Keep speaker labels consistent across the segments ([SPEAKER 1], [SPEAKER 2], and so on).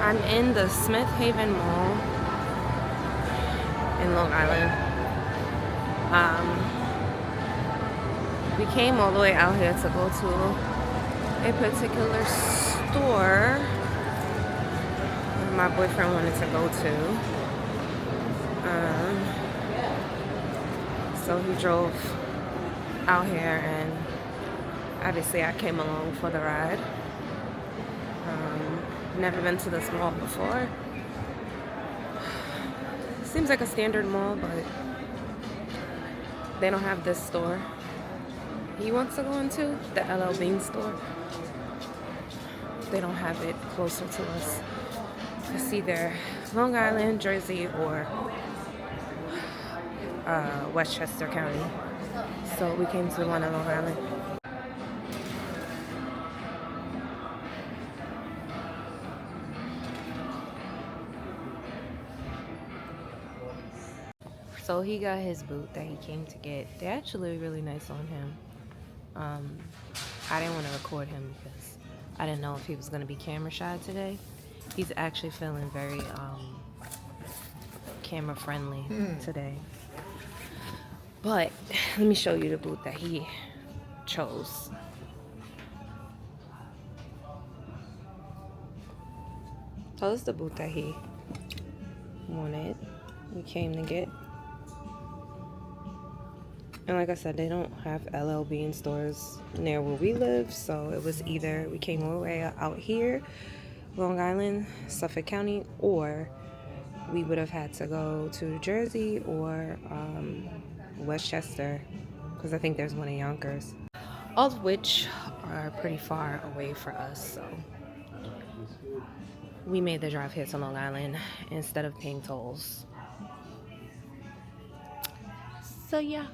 [SPEAKER 1] I'm in the Smith Haven Mall in Long Island. We came all the way out here to go to a particular store my boyfriend wanted to go to. So he drove out here, and obviously I came along for the ride. Never been to this mall before. Seems like a standard mall, but they don't have this store he wants to go into, the LL Bean store. They don't have it closer to us. It's either Long Island, Jersey, or Westchester County. So we came to the one in Long Island. So he got his boot that he came to get. They're actually really nice on him. I didn't want to record him because I didn't know if he was going to be camera shy today. He's actually feeling very camera friendly today. But let me show you the boot that he chose. So this is the boot that he wanted. We came to get. And like I said, they don't have LL Bean stores near where we live, so it was either we came all the way out here, Long Island, Suffolk County, or we would have had to go to Jersey or Westchester, because I think there's one in Yonkers, all of which are pretty far away for us. So we made the drive here to Long Island instead of paying tolls. So yeah.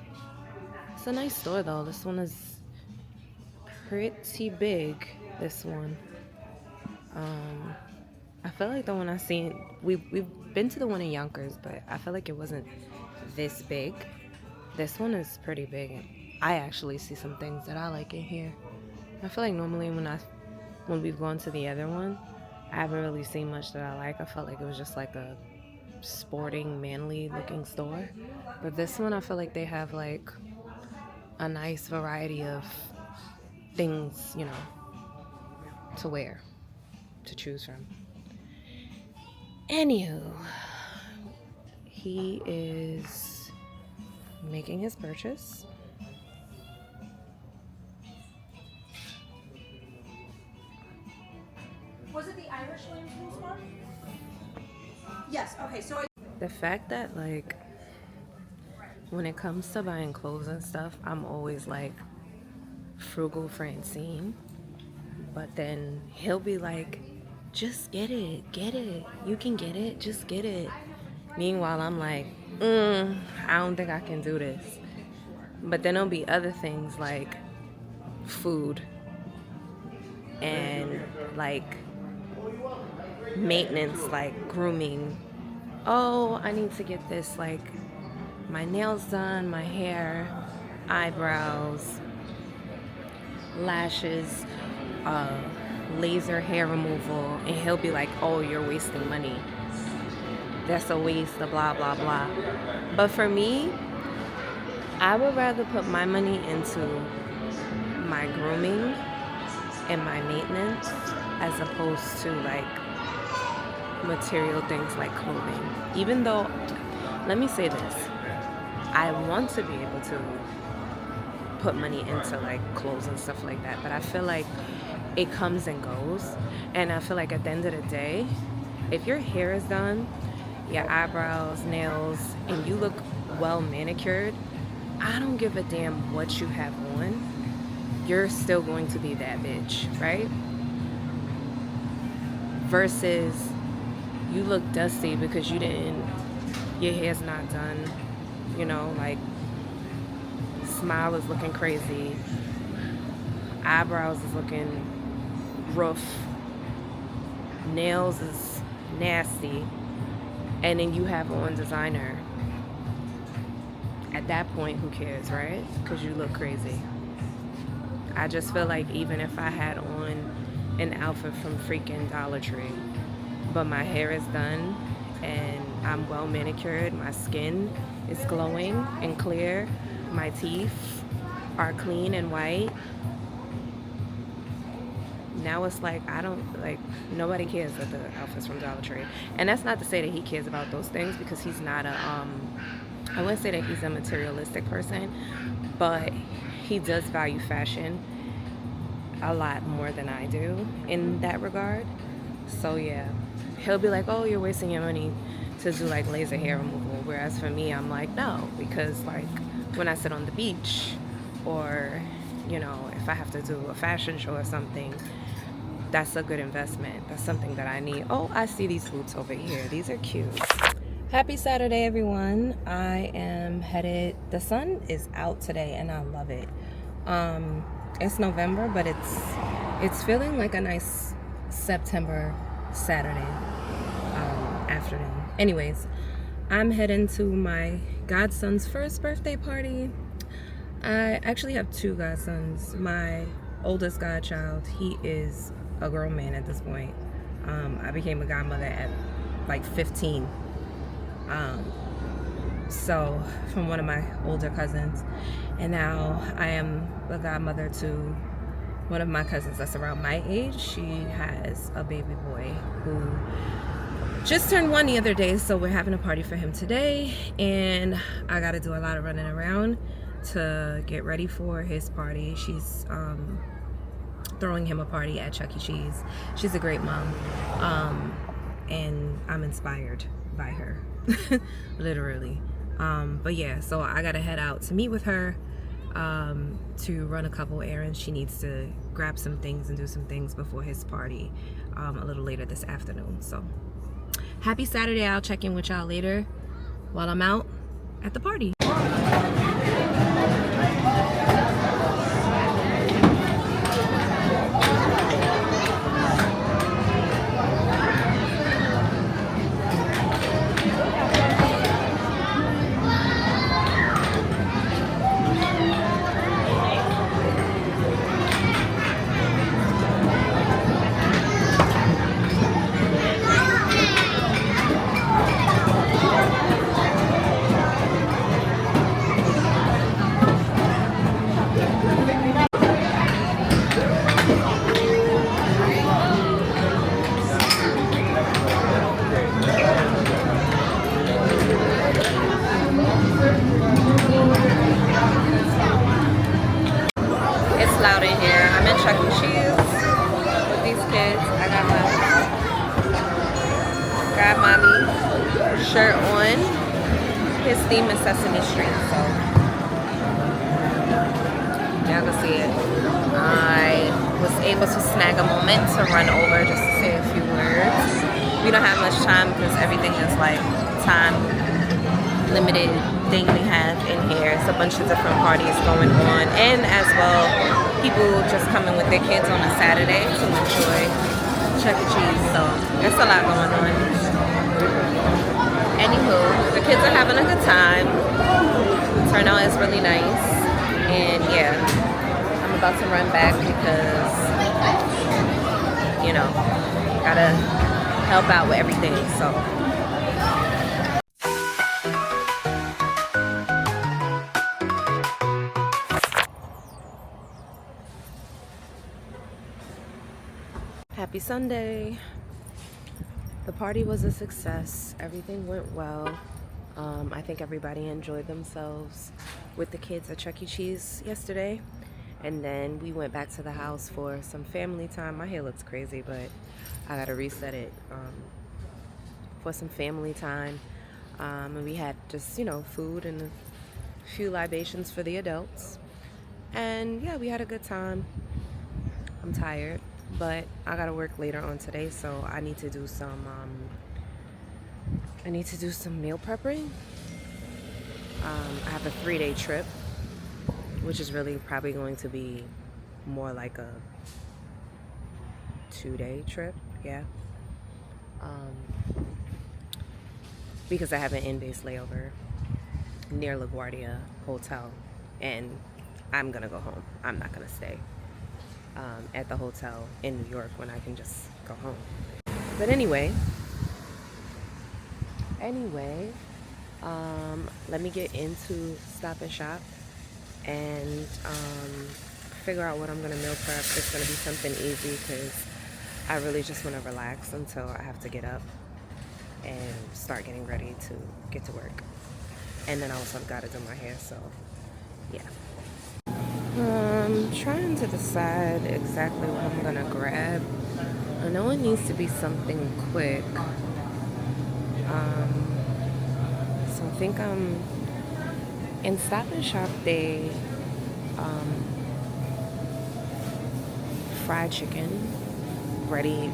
[SPEAKER 1] It's a nice store though. This one is pretty big. This one. I feel like the one I seen. We've been to the one in Yonkers, but I feel like it wasn't this big. This one is pretty big, and I actually see some things that I like in here. I feel like normally when we've gone to the other one, I haven't really seen much that I like. I felt like it was just like a sporting, manly looking store. But this one, I feel like they have like a nice variety of things, you know, to wear, to choose from. Anywho, he is making his purchase.
[SPEAKER 2] Was it the Irish lamb scarf? Yes, okay, so
[SPEAKER 1] The fact that, like, when it comes to buying clothes and stuff, I'm always like frugal Francine. But then he'll be like, just get it. You can get it, just get it. Meanwhile, I'm like, I don't think I can do this. But then there'll be other things like food and like maintenance, like grooming. Oh, I need to get this, like, my nails done, my hair, eyebrows, lashes, laser hair removal, and he'll be like, oh, you're wasting money. That's a waste of blah, blah, blah. But for me, I would rather put my money into my grooming and my maintenance as opposed to like material things like clothing. Even though, let me say this, I want to be able to put money into like clothes and stuff like that, but I feel like it comes and goes. And I feel like at the end of the day, if your hair is done, your eyebrows, nails, and you look well manicured, I don't give a damn what you have on. You're still going to be that bitch, right? Versus you look dusty because your hair's not done, you know, like smile is looking crazy, eyebrows is looking rough, nails is nasty, and then you have on designer. At that point, who cares, right? Because you look crazy. I just feel like even if I had on an outfit from freaking Dollar Tree, but my hair is done and I'm well manicured. My skin is glowing and clear. My teeth are clean and white. Now it's like I don't like nobody cares that the outfit's from Dollar Tree, and that's not to say that he cares about those things, because he's not a I wouldn't say that he's a materialistic person, but he does value fashion a lot more than I do in that regard. So yeah, he'll be like, oh, you're wasting your money to do like laser hair removal, whereas for me I'm like, no, because like when I sit on the beach, or you know, if I have to do a fashion show or something, that's a good investment. That's something that I need. Oh, I see these boots over here. These are cute. Happy Saturday, everyone. I am headed, the sun is out today and I love it. It's November, but it's feeling like a nice September Saturday afternoon. Anyways, I'm heading to my godson's first birthday party. I actually have two godsons. My oldest godchild, he is a grown man at this point. I became a godmother at like 15. So from one of my older cousins, and now I am a godmother to one of my cousins that's around my age. She has a baby boy who just turned 1 the other day, so we're having a party for him today, and I got to do a lot of running around to get ready for his party. She's throwing him a party at Chucky Cheese. She's a great mom, and I'm inspired by her, literally. But yeah, so I gotta head out to meet with her, to run a couple errands. She needs to grab some things and do some things before his party a little later this afternoon. So happy Saturday. I'll check in with y'all later while I'm out at the party. It's loud in here. I'm in Chucky Cheese with these kids. I got my godmommy shirt on. His theme is Sesame Street, so y'all can see it. I was able to snag a moment to run over just to say a few words. We don't have much time because everything is like time limited thing we have in here. It's a bunch of different parties going on, and as well people just coming with their kids on a Saturday to enjoy Chucky Cheese, so there's a lot going on. Anywho, the kids are having a good time. The turnout is really nice, and yeah, I'm about to run back because, you know, gotta help out with everything, so. Happy Sunday. The party was a success. Everything went well. I think everybody enjoyed themselves with the kids at Chuck E. Cheese yesterday. And then we went back to the house for some family time. My hair looks crazy, but I gotta reset it for some family time. And we had just, you know, food and a few libations for the adults. And yeah, we had a good time. I'm tired, but I gotta work later on today, so I need to do some meal prepping. I have a 3-day trip, which is really probably going to be more like a 2-day trip, yeah. Because I have an in-base layover near LaGuardia Hotel, and I'm gonna go home. I'm not gonna stay at the hotel in New York when I can just go home. But anyway, let me get into Stop and Shop and figure out what I'm gonna meal prep. It's gonna be something easy because I really just want to relax until I have to get up and start getting ready to get to work. And then I also got to do my hair, so yeah. Trying to decide exactly what I'm gonna grab. I know it needs to be something quick. So I think I'm in Stop and Shop. They fried chicken, ready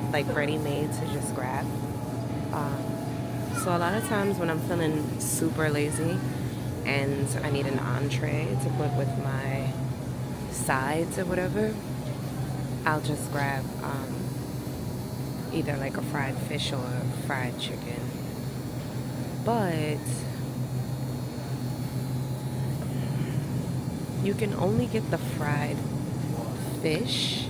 [SPEAKER 1] made to just grab. So a lot of times when I'm feeling super lazy and I need an entree to put with my sides or whatever, I'll just grab either like a fried fish or fried chicken. But you can only get the fried fish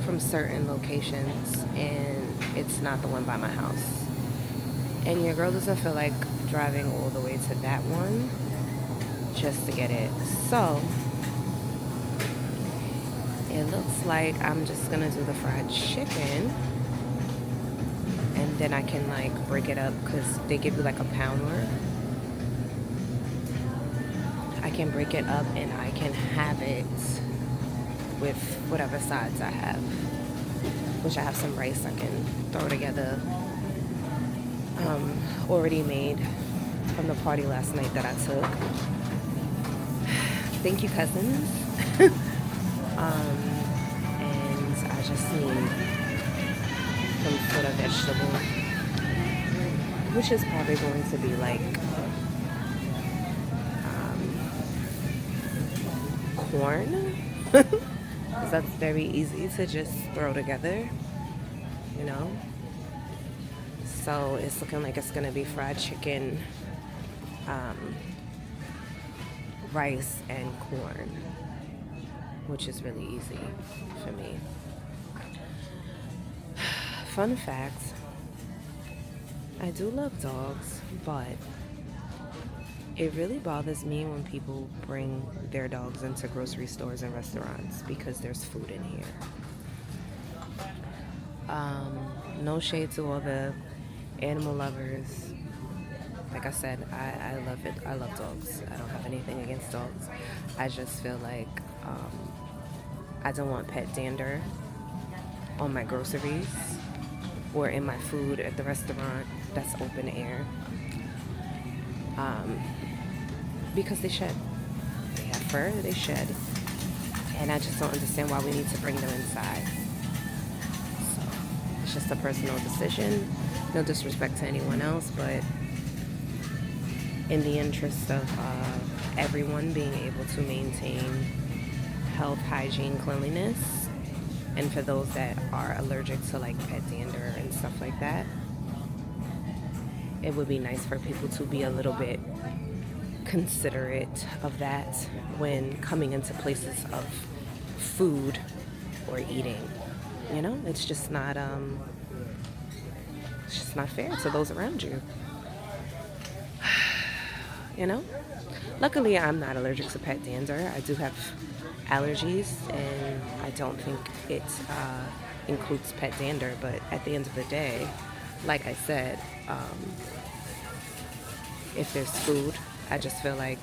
[SPEAKER 1] from certain locations, and it's not the one by my house. And your girl doesn't feel like driving all the way to that one just to get it. So it looks like I'm just gonna do the fried chicken, and then I can like break it up because they give you like a pound worth. I can break it up and I can have it with whatever sides I have, which I have some rice I can throw together, already made from the party last night that I took. Thank you, cousins. And I just need some sort of vegetable, which is probably going to be like corn. That's very easy to just throw together, you know. So it's looking like it's gonna be fried chicken, rice, and corn, which is really easy for me. Fun fact, I do love dogs, but it really bothers me when people bring their dogs into grocery stores and restaurants because there's food in here. No shade to all the animal lovers. Like I said, I love it. I love dogs. I don't have anything against dogs. I just feel like I don't want pet dander on my groceries or in my food at the restaurant that's open air. Because they shed. They have fur, they shed. And I just don't understand why we need to bring them inside. So it's just a personal decision. No disrespect to anyone else, but in the interest of everyone being able to maintain health, hygiene, cleanliness, and for those that are allergic to like pet dander and stuff like that, it would be nice for people to be a little bit considerate of that when coming into places of food or eating. You know, it's just not fair to those around you. You know, luckily I'm not allergic to pet dander. I do have allergies, and I don't think it includes pet dander. But at the end of the day, like I said, if there's food, I just feel like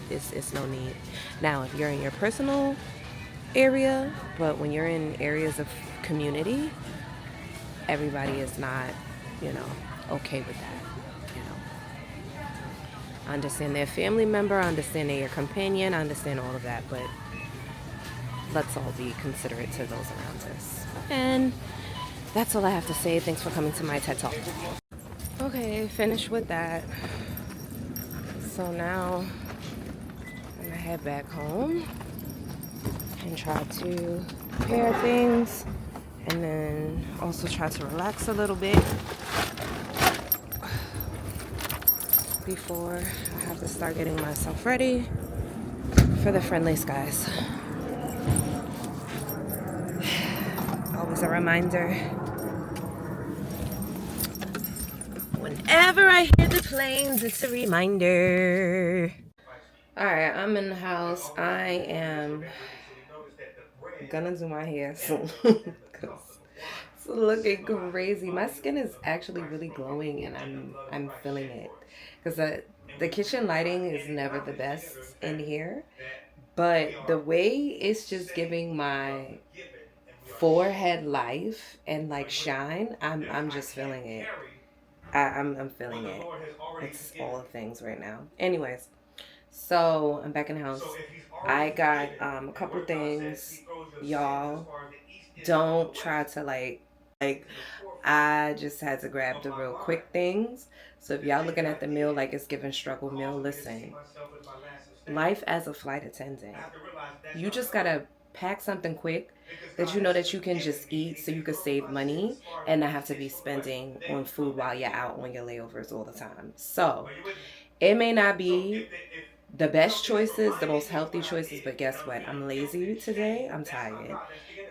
[SPEAKER 1] it's no need. Now, if you're in your personal area, but when you're in areas of community, everybody is not, you know, okay with that. You know, I understand they're a family member, I understand they're your companion, I understand all of that, but let's all be considerate to those around us. And that's all I have to say. Thanks for coming to my TED Talk. Okay, finished with that. So now I'm gonna head back home and try to prepare things, and then also try to relax a little bit before I have to start getting myself ready for the friendly skies. Always a reminder Whenever I hear the planes, it's a reminder. Alright, I'm in the house. I am gonna do my hair soon. 'Cause it's looking crazy. My skin is actually really glowing and I'm feeling it. Because the kitchen lighting is never the best in here. But the way it's just giving my forehead life and like shine, I'm just feeling it. I'm feeling it. It's all the things right now. Anyways, so I'm back in the house. I got a couple things. Y'all don't try to like I just had to grab the real quick things. So if y'all looking at the meal like it's giving struggle meal, listen. Life as a flight attendant, you just gotta pack something quick that you know that you can just eat so you can save money and not have to be spending on food while you're out on your layovers all the time. So it may not be the best choices, the most healthy choices, but guess what? I'm lazy today. I'm tired.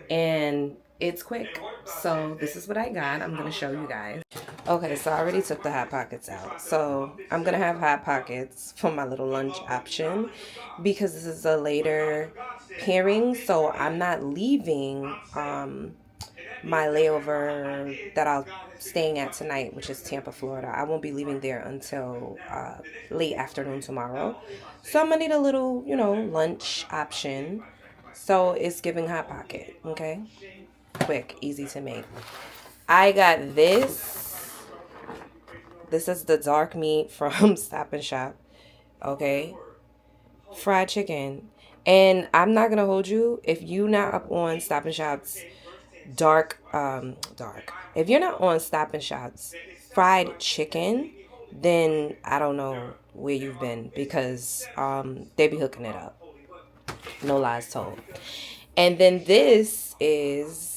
[SPEAKER 1] And it's quick. So this is what I got. I'm going to show you guys. Okay, so I already took the Hot Pockets out. So I'm going to have Hot Pockets for my little lunch option because this is a later pairing. So I'm not leaving my layover that I'll staying at tonight, which is Tampa, Florida. I won't be leaving there until late afternoon tomorrow. So I'm gonna need a little, lunch option. So it's giving Hot Pocket, okay? Quick, easy to make. I got this. This is the dark meat from Stop and Shop, okay? Fried chicken. And I'm not gonna hold you if you not up on Stop and Shop's dark. If you're not on Stop and Shop's fried chicken, then I don't know where you've been because they be hooking it up. No lies told. And then this is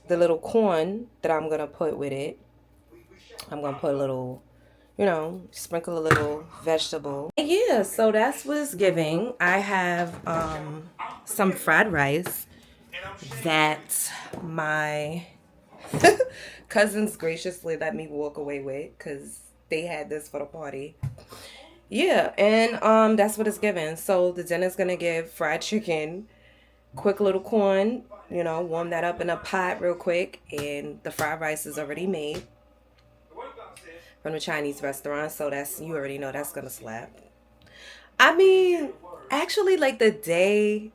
[SPEAKER 1] the little corn that I'm gonna put with it. I'm gonna put a little, sprinkle a little vegetable. And yeah, so that's what it's giving. I have some fried rice that my cousins graciously let me walk away with because they had this for the party. Yeah, and that's what it's giving. So the dinner's gonna give fried chicken, quick little corn, warm that up in a pot real quick, and the fried rice is already made from the Chinese restaurant, so you already know that's gonna slap. I mean, actually, like the day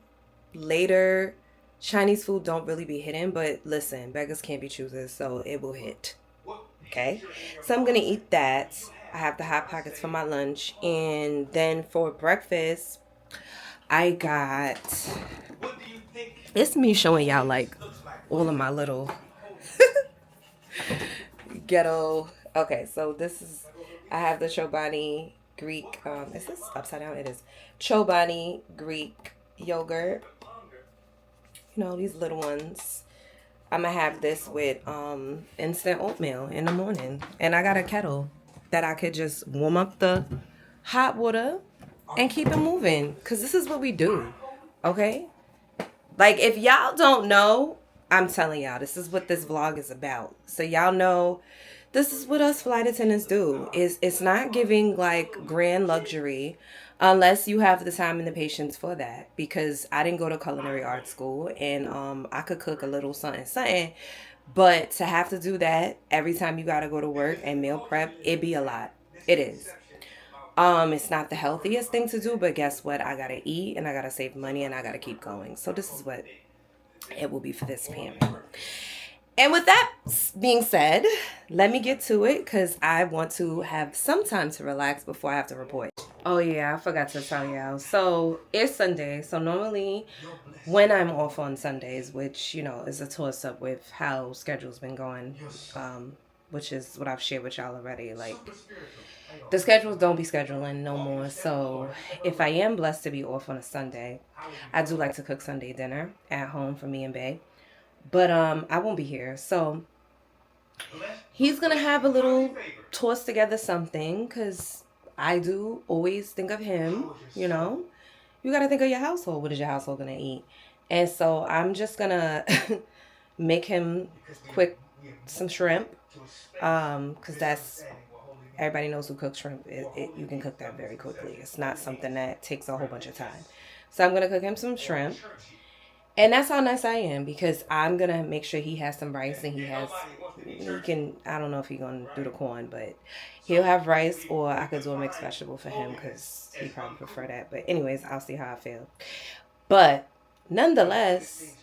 [SPEAKER 1] later, Chinese food don't really be hitting, but listen, beggars can't be choosers, so it will hit. Okay, so I'm gonna eat that. I have the Hot Pockets for my lunch, and then for breakfast, I got. It's me showing y'all like all of my little ghetto. Okay, so this is. I have the Chobani Greek. Is this upside down? It is Chobani Greek yogurt. These little ones. I'm gonna have this with instant oatmeal in the morning, and I got a kettle that I could just warm up the hot water and keep it moving, because this is what we do. Okay, like if y'all don't know, I'm telling y'all, this is what this vlog is about, so y'all know this is what us flight attendants do. It's not giving like grand luxury unless you have the time and the patience for that, because I didn't go to culinary art school, and I could cook a little something, but to have to do that every time you gotta go to work and meal prep, it be a lot. It is. It's not the healthiest thing to do, but guess what? I gotta eat and I gotta save money and I gotta keep going. So this is what it will be for this parent. And with that being said, let me get to it because I want to have some time to relax before I have to report. Oh yeah, I forgot to tell y'all. So it's Sunday. So normally when I'm off on Sundays, which, is a toss up with how schedule's been going, which is what I've shared with y'all already. Like, the schedules don't be scheduling no more. So if I am blessed to be off on a Sunday, I do like to cook Sunday dinner at home for me and Bae. But I won't be here. So he's going to have a little toss together something, because I do always think of him, You got to think of your household. What is your household going to eat? And so I'm just going to make him quick some shrimp, because that's everybody knows who cooks shrimp. You can cook that very quickly. It's not something that takes a whole bunch of time. So I'm going to cook him some shrimp. And that's how nice I am, because I'm going to make sure he has some rice, and I don't know if he's going to do the corn, but he'll have rice, or I could do a mixed vegetable for him because he probably prefer that. But anyways, I'll see how I feel. But nonetheless,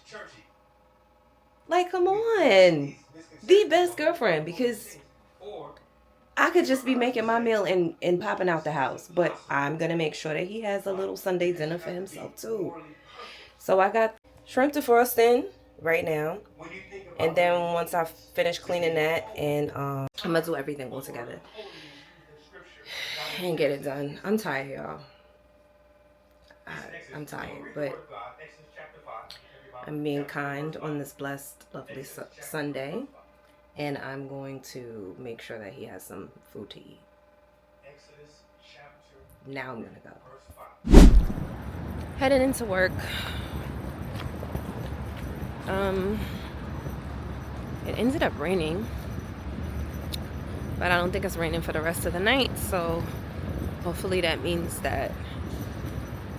[SPEAKER 1] like, come on. The best girlfriend, because I could just be making my meal and popping out the house. But I'm going to make sure that he has a little Sunday dinner for himself too. So I got shrimp defrosting right now. And then once I finish cleaning that, and I'm going to do everything all together and get it done. I'm tired, y'all. I'm tired, but I'm being kind on this blessed, lovely Sunday. And I'm going to make sure that he has some food to eat. Now I'm going to go. Headed into work. It ended up raining, but I don't think it's raining for the rest of the night, so hopefully that means that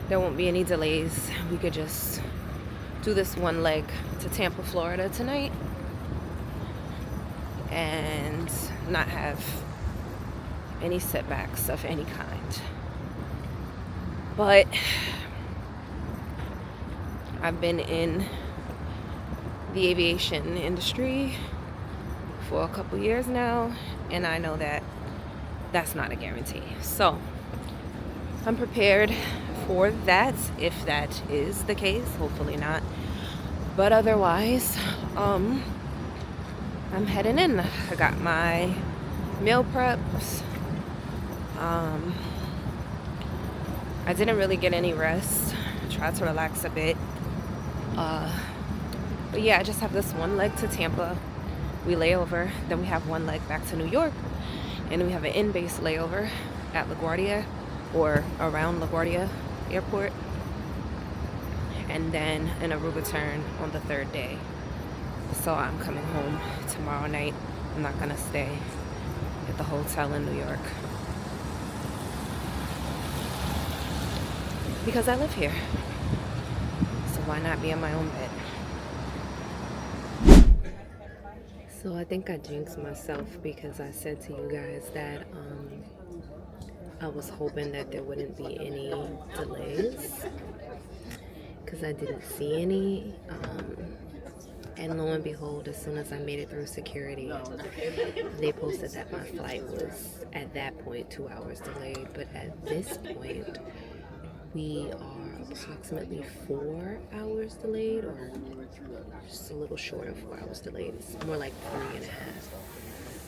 [SPEAKER 1] there won't be any delays. We could just do this one leg to Tampa, Florida tonight and not have any setbacks of any kind. But I've been in the aviation industry for a couple years now, and I know that that's not a guarantee. So I'm prepared for that, if that is the case. Hopefully not, but otherwise I'm heading in. I got my meal preps. I didn't really get any rest. I tried to relax a bit. But yeah, I just have this one leg to Tampa. We lay over. Then we have one leg back to New York. And then we have an in-base layover at LaGuardia, or around LaGuardia Airport. And then an Aruba turn on the third day. So I'm coming home tomorrow night. I'm not going to stay at the hotel in New York, because I live here. So why not be in my own bed? So I think I jinxed myself, because I said to you guys that I was hoping that there wouldn't be any delays, because I didn't see any. And lo and behold, as soon as I made it through security, they posted that my flight was at that point 2 hours delayed. But at this point, we are approximately 4 hours delayed, or just a little short of 4 hours delayed. It's more like 3.5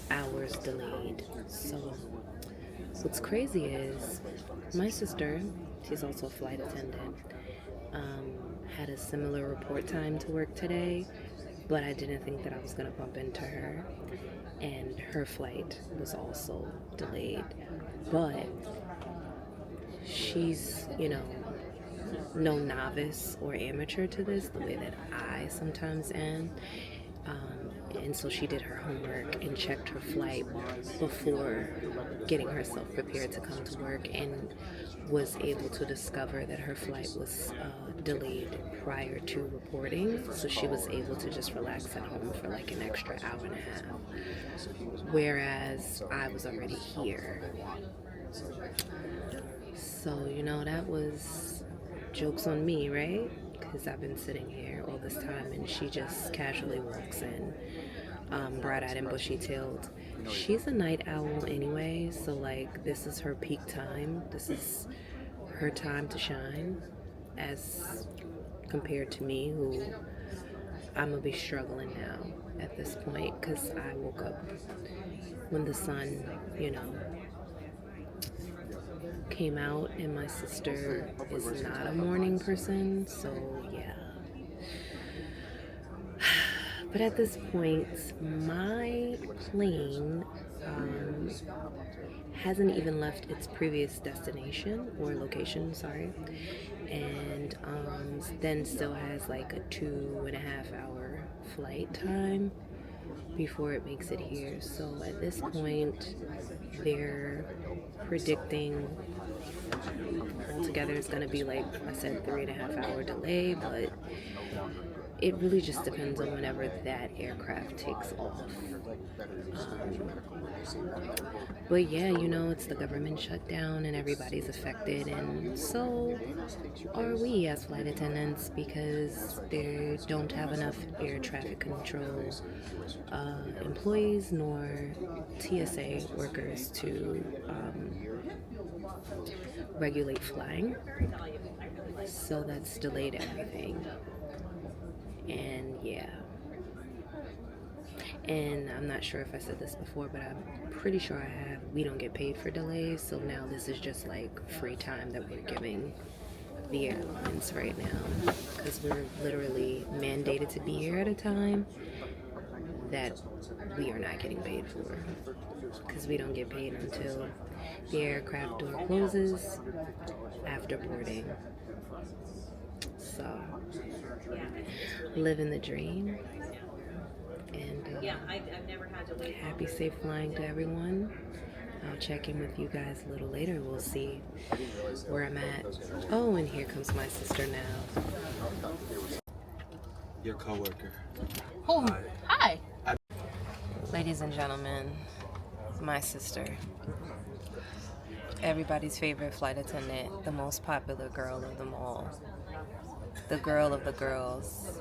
[SPEAKER 1] hours delayed. So what's crazy is my sister, she's also a flight attendant, had a similar report time to work today, but I didn't think that I was going to bump into her, and her flight was also delayed. But she's, no novice or amateur to this, the way that I sometimes am. And so she did her homework and checked her flight before getting herself prepared to come to work, and was able to discover that her flight was delayed prior to reporting. So she was able to just relax at home for like an extra hour and a half, whereas I was already here. So, that was jokes on me, right? Because I've been sitting here all this time, and she just casually walks in, bright-eyed and bushy-tailed. She's a night owl anyway, so like this is her peak time. This is her time to shine, as compared to me, who I'm gonna be struggling now at this point, because I woke up when the sun, came out, and my sister is not a morning person, so yeah. But at this point, my plane hasn't even left its previous destination, or location, sorry, and then still has like a 2.5 hour flight time before it makes it here. So at this point, they're predicting altogether it's going to be, like I said, 3.5 hour delay, but it really just depends on whenever that aircraft takes off. But yeah, it's the government shutdown and everybody's affected, and so are we as flight attendants because they don't have enough air traffic control employees nor TSA workers to regulate flying. So that's delayed everything. And yeah. And I'm not sure if I said this before, but I'm pretty sure I have. We don't get paid for delays, so now this is just like free time that we're giving the airlines right now, because we're literally mandated to be here at a time that we are not getting paid for, because we don't get paid until the aircraft door closes after boarding. So, living the dream. And happy safe flying to everyone. I'll check in with you guys a little later. We'll see where I'm at. Oh, and here comes my sister now.
[SPEAKER 3] Your coworker.
[SPEAKER 1] Oh, hi. Ladies and gentlemen, my sister. Everybody's favorite flight attendant, the most popular girl of them all. The girl of the girls.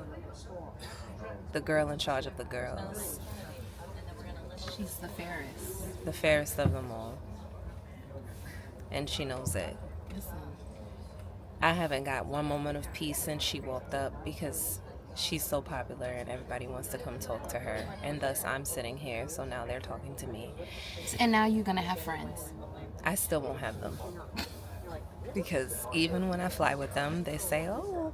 [SPEAKER 1] The girl in charge of the girls.
[SPEAKER 4] She's the fairest.
[SPEAKER 1] The fairest of them all. And she knows it.
[SPEAKER 4] Listen.
[SPEAKER 1] I haven't got one moment of peace since she walked up, because she's so popular and everybody wants to come talk to her. And thus I'm sitting here, so now they're talking to me.
[SPEAKER 4] And now you're gonna have friends.
[SPEAKER 1] I still won't have them. Because even when I fly with them, they say, oh,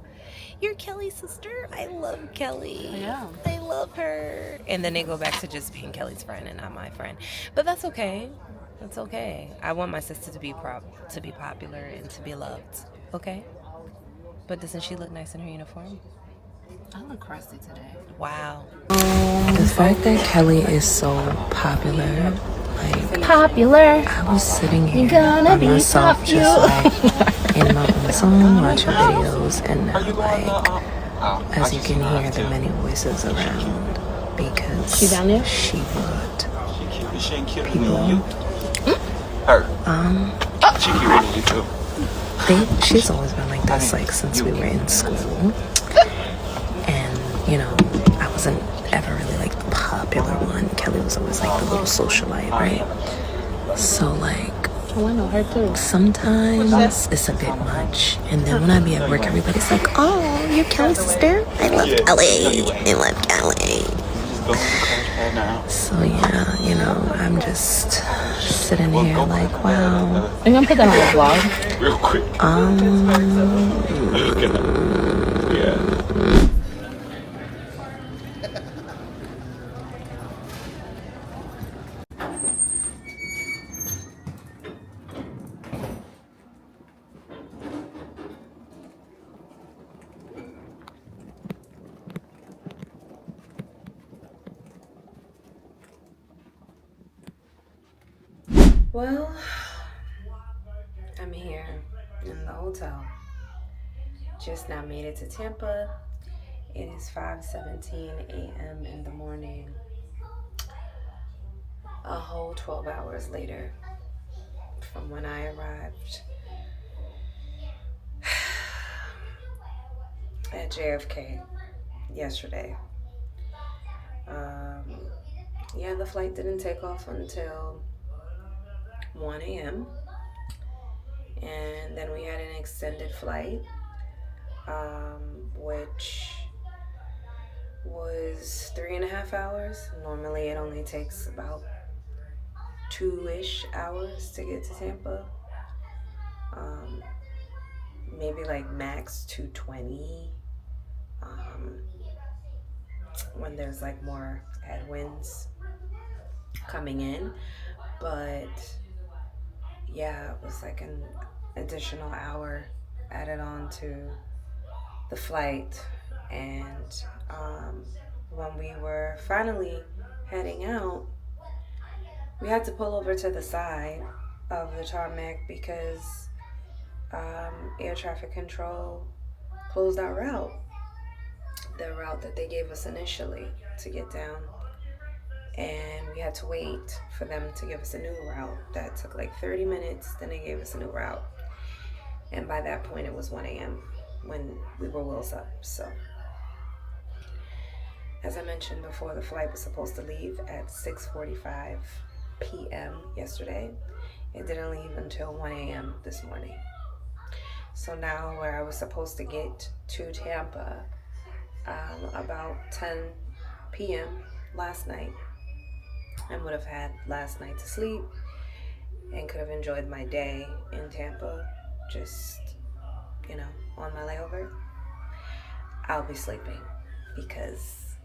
[SPEAKER 1] you're Kelly's sister? I love Kelly.
[SPEAKER 4] Yeah.
[SPEAKER 1] I love her. And then they go back to just being Kelly's friend and not my friend. But that's okay. That's okay. I want my sister to be popular and to be loved. Okay? But doesn't she look nice in her uniform?
[SPEAKER 4] I look crusty today.
[SPEAKER 1] Wow. The fact that Kelly is so popular,
[SPEAKER 4] Popular.
[SPEAKER 1] I was sitting here
[SPEAKER 4] You're gonna
[SPEAKER 1] by
[SPEAKER 4] be
[SPEAKER 1] myself,
[SPEAKER 4] popular.
[SPEAKER 1] just like in my own zone, watching videos, and now, like, as you can hear the many voices around, because
[SPEAKER 4] She down there?
[SPEAKER 1] she would.
[SPEAKER 3] She ain't cute
[SPEAKER 1] People,
[SPEAKER 3] Her. She cute in you too.
[SPEAKER 1] she's always been like this, like since we were in school, and I wasn't ever really like the popular one. Kelly was always like the little socialite, right? So like,
[SPEAKER 4] Oh, I know her too.
[SPEAKER 1] sometimes it's a bit much, and then when I be at work, everybody's like, oh, you're Kelly's sister? I love Kelly. I love Kelly. So yeah, I'm just sitting here like, wow.
[SPEAKER 4] Are you gonna put that on the vlog?
[SPEAKER 3] Real quick. Yeah.
[SPEAKER 1] Well, I'm here in the hotel. Just now made it to Tampa. It is 5:17 a.m. in the morning. A whole 12 hours later from when I arrived at JFK yesterday. Yeah, the flight didn't take off until 1 a.m. and then we had an extended flight, which was 3.5 hours. Normally it only takes about 2-ish hours to get to Tampa. Maybe like max 220 when there's like more headwinds coming in. But yeah, it was like an additional hour added on to the flight. And when we were finally heading out, we had to pull over to the side of the tarmac because air traffic control closed our route, the route that they gave us initially to get down. And we had to wait for them to give us a new route. That took like 30 minutes, then they gave us a new route. And by that point, it was 1 a.m. when we were wheels up. So, as I mentioned before, the flight was supposed to leave at 6:45 p.m. yesterday. It didn't leave until 1 a.m. this morning. So now where I was supposed to get to Tampa about 10 p.m. last night, I would have had last night to sleep and could have enjoyed my day in Tampa, just, on my layover. I'll be sleeping because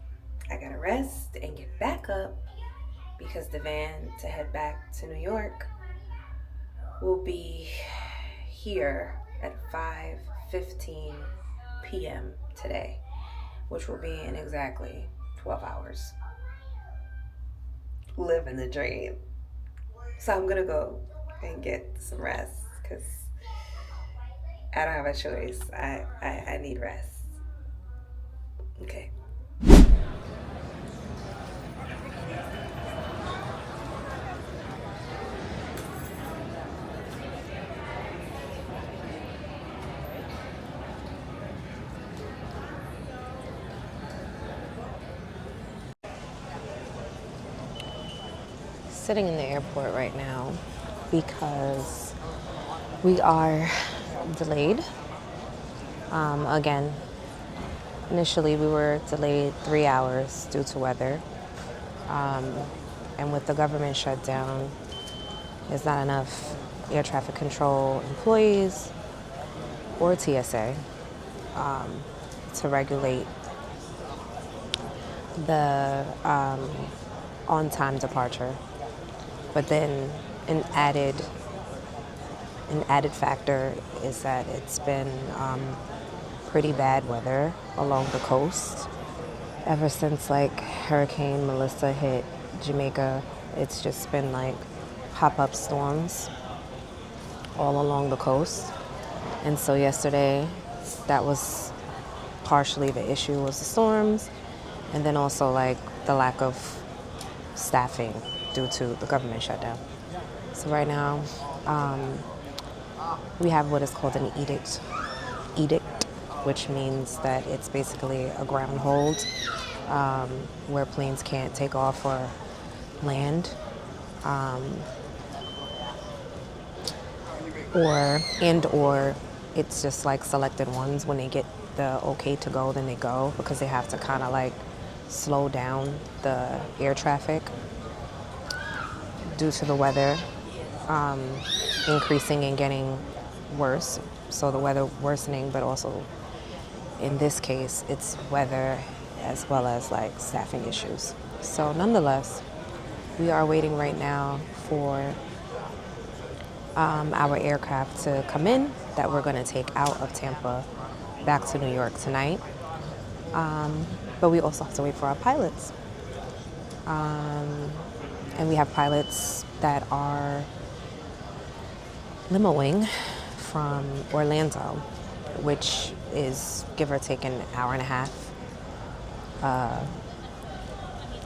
[SPEAKER 1] I gotta rest and get back up because the van to head back to New York will be here at 5:15 p.m. today, which will be in exactly 12 hours. Living the dream. So I'm gonna go and get some rest because I don't have a choice. I need rest. Okay. Sitting in the airport right now because we are delayed. Again, initially we were delayed 3 hours due to weather. And with the government shutdown, there's not enough air traffic control employees or TSA to regulate the on-time departure. But then an added factor is that it's been pretty bad weather along the coast. Ever since Hurricane Melissa hit Jamaica, it's just been pop-up storms all along the coast. And so yesterday, that was partially the issue, was the storms, and then also the lack of staffing due to the government shutdown. So right now, we have what is called an edict, which means that it's basically a ground hold where planes can't take off or land, or it's just selected ones. When they get the okay to go, then they go, because they have to kind of slow down the air traffic due to the weather increasing and getting worse. So the weather worsening, but also in this case, it's weather as well as staffing issues. So nonetheless, we are waiting right now for our aircraft to come in that we're going to take out of Tampa back to New York tonight. But we also have to wait for our pilots. And we have pilots that are limoing from Orlando, which is give or take an hour and a half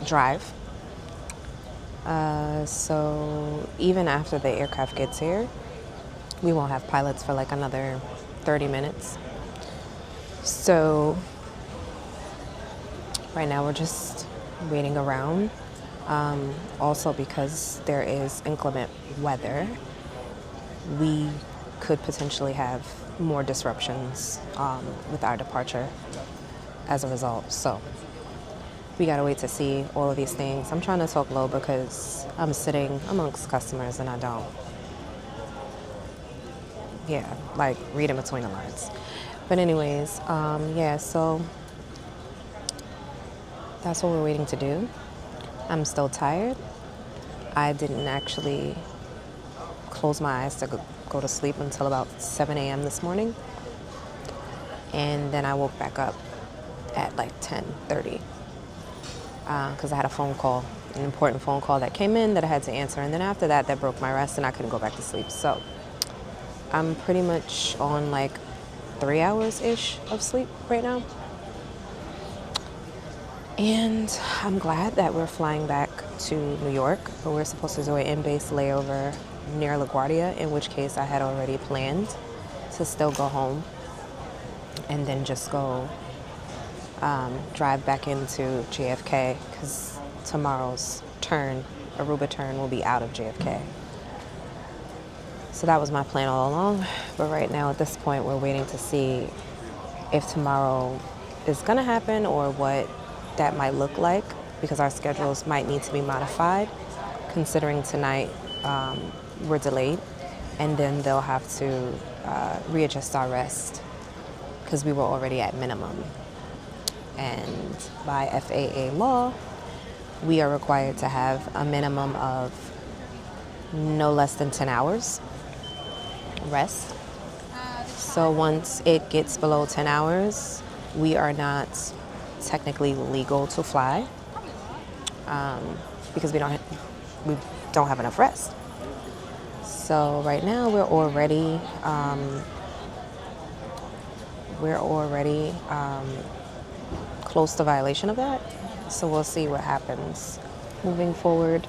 [SPEAKER 1] drive. So even after the aircraft gets here, we won't have pilots for another 30 minutes. So right now we're just waiting around. Also, because there is inclement weather, we could potentially have more disruptions with our departure as a result. So we gotta wait to see all of these things. I'm trying to talk low because I'm sitting amongst customers and I don't, read in between the lines. But anyways, so that's what we're waiting to do. I'm still tired. I didn't actually close my eyes to go to sleep until about 7 a.m. this morning. And then I woke back up at 10:30 because I had a phone call an important phone call that came in that I had to answer. And then after that, that broke my rest and I couldn't go back to sleep. So I'm pretty much on like 3 hours-ish of sleep right now. And I'm glad that we're flying back to New York, but we're supposed to do an in-base layover near LaGuardia, in which case I had already planned to still go home and then just go drive back into JFK, because tomorrow's turn, Aruba turn, will be out of JFK. So that was my plan all along. But right now at this point, we're waiting to see if tomorrow is gonna happen or what that might look like, because our schedules might need to be modified, considering tonight we're delayed, and then they'll have to readjust our rest because we were already at minimum. And by FAA law, we are required to have a minimum of no less than 10 hours rest. So once it gets below 10 hours, we are not technically legal to fly because we don't have enough rest. So right now we're already close to violation of that. So we'll see what happens moving forward.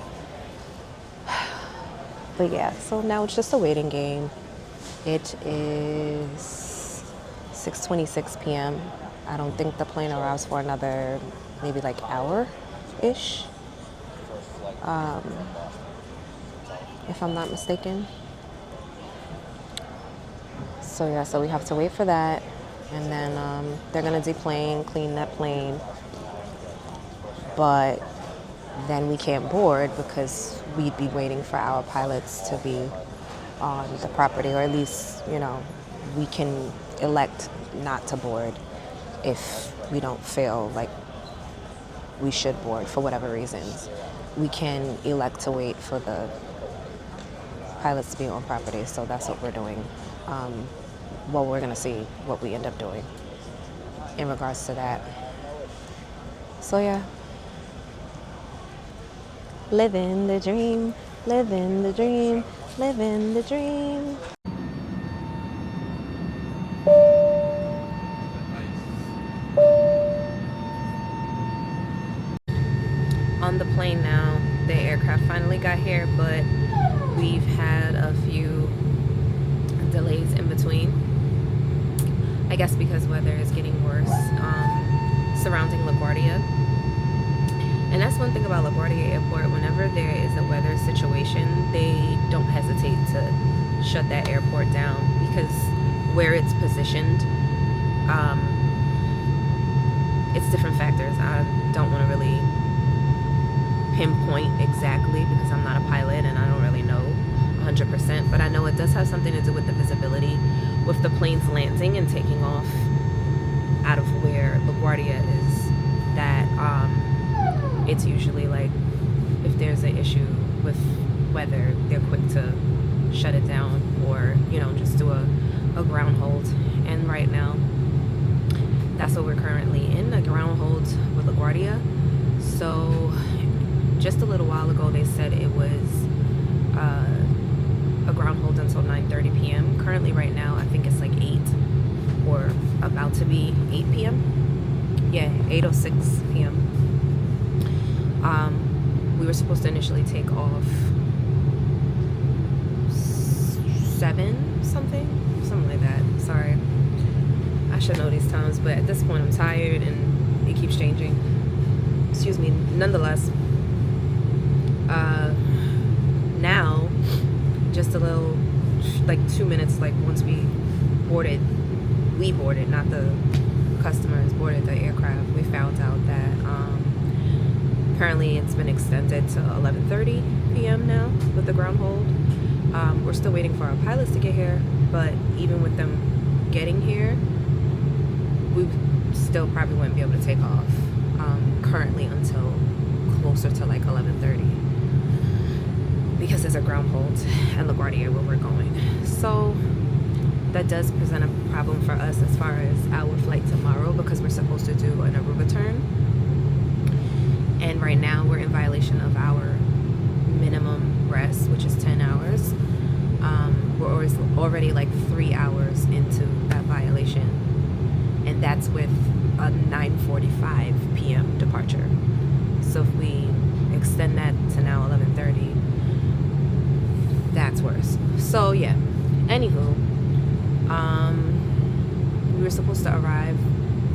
[SPEAKER 1] But yeah, so now it's just a waiting game. It is 6:26 p.m. I don't think the plane arrives for another maybe like hour-ish, if I'm not mistaken. So yeah, so we have to wait for that, and then they're gonna deplane, clean that plane, but then we can't board because we'd be waiting for our pilots to be on the property, or at least, you know, we can elect not to board if we don't feel like we should board for whatever reasons. We can elect to wait for the pilots to be on property, so that's what we're doing. Well, we're gonna see what we end up doing in regards to that. So yeah, living the dream, living the dream, living the dream. On the plane now, the aircraft finally got here, but we've had a few delays in between. I guess because weather is getting worse surrounding LaGuardia. And that's one thing about LaGuardia Airport. Whenever there is a weather situation, they don't hesitate to shut that airport down, because where it's positioned, it's different factors. I don't want to really pinpoint exactly because I'm not a pilot and I don't really know 100%, but I know it does have something to do with the visibility, with the planes landing and taking off out of where LaGuardia is, that it's usually like, if there's an issue with weather, they're quick to shut it down, or, you know, just do a ground hold. And right now, that's what we're currently in, a ground hold with LaGuardia. So just a little while ago, they said it was a ground hold until 9:30 p.m. Currently right now, I think it's like 8, or about to be 8 p.m. Yeah, 8:06 p.m. We were supposed to initially take off 7 something like that. Sorry, I should know these times, but at this point I'm tired and it keeps changing. Excuse me. Nonetheless, now, just a little, like 2 minutes, like once we boarded, not the customers boarded the aircraft, we found out that apparently it's been extended to 11:30 p.m. now with the ground hold. We're still waiting for our pilots to get here, but even with them getting here, we still probably wouldn't be able to take off currently until closer to like 11:30, because there's a ground hold at LaGuardia where we're going. So that does present a problem for us as far as our flight tomorrow, because we're supposed to do an Aruba turn. And right now we're in violation of our minimum rest, which is 10 hours. We're already like 3 hours into that violation. And that's with a 9:45 p.m. departure. So if we extend that to now 11:30, that's worse. So yeah, anywho, we were supposed to arrive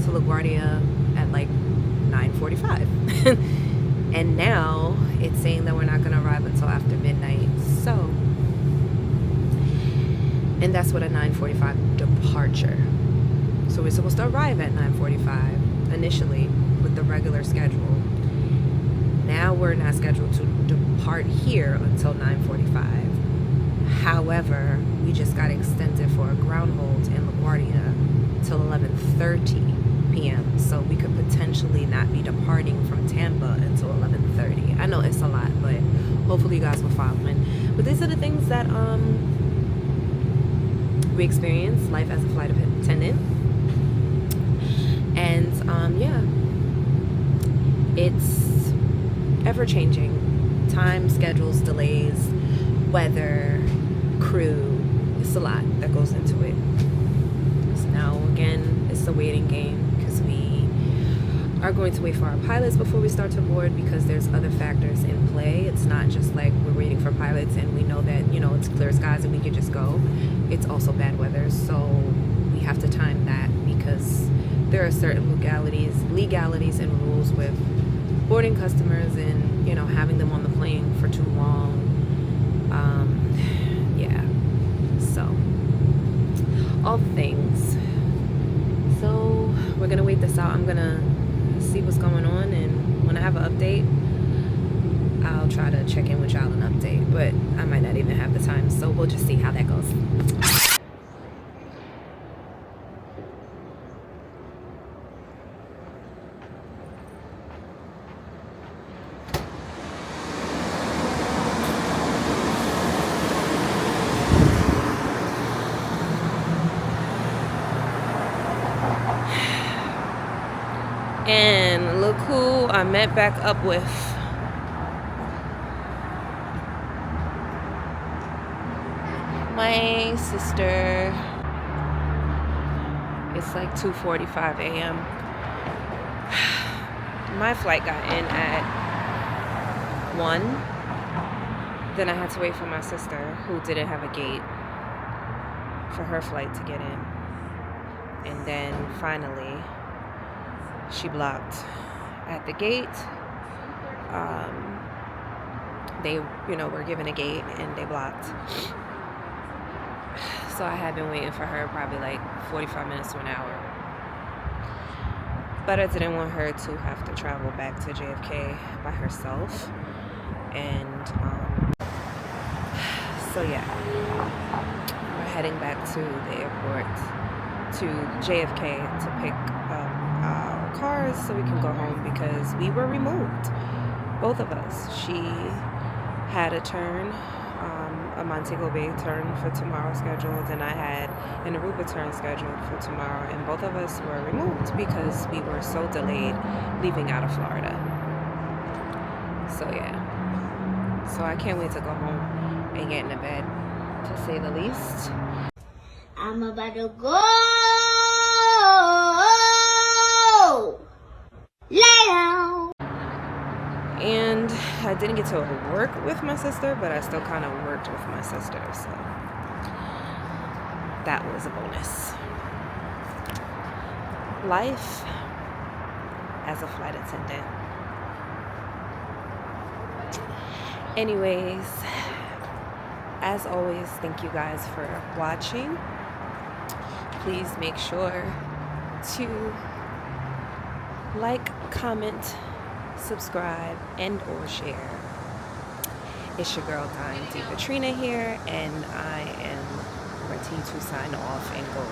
[SPEAKER 1] to LaGuardia at like 9:45. And now it's saying that we're not gonna arrive until after midnight. So, and that's with a 9:45 departure. So we're supposed to arrive at 9:45 initially with the regular schedule. Now we're not scheduled to depart here until 9:45. However, we just got extended for a ground hold in LaGuardia till 11:30 p.m. So we could potentially not be departing from Tampa until 11:30. I know it's a lot, but hopefully you guys were following. But these are the things that we experience, life as a flight attendant. And yeah, it's ever changing. Time, schedules, delays, weather, crew. It's a lot that goes into it. So now again, it's a waiting game because we are going to wait for our pilots before we start to board, because there's other factors in play. It's not just like we're waiting for pilots and we know that, you know, it's clear skies and we can just go. It's also bad weather, so we have to time that, because there are certain legalities and rules with boarding customers and, you know, having them on the plane for too long. Yeah, so all things. So we're gonna wait this out. I'm gonna see what's going on, and when I have an update, I'll try to check in with y'all and update, but I might not even have the time, so we'll just see how that goes. And look who I met back up with. My sister. It's like 2:45 a.m. My flight got in at 1. Then I had to wait for my sister, who didn't have a gate, for her flight to get in. And then finally, she blocked at the gate. They, you know, were given a gate and they blocked. So I had been waiting for her probably like 45 minutes to an hour. But I didn't want her to have to travel back to JFK by herself. And so yeah, we're heading back to the airport to JFK to pick up our cars so we can go home, because we were removed, both of us. She had a turn, a Montego Bay turn for tomorrow scheduled, and I had an Aruba turn scheduled for tomorrow, and both of us were removed because we were so delayed leaving out of Florida. So yeah, so I can't wait to go home and get into bed, to say the least.
[SPEAKER 5] I'm about to go. Lay down.
[SPEAKER 1] And I didn't get to work with my sister, but I still kind of worked with my sister, so that was a bonus. Life as a flight attendant. Anyways, as always, thank you guys for watching. Please make sure to like, comment, subscribe, and or share. It's your girl Dime D. Katrina here, and I am ready to sign off and go.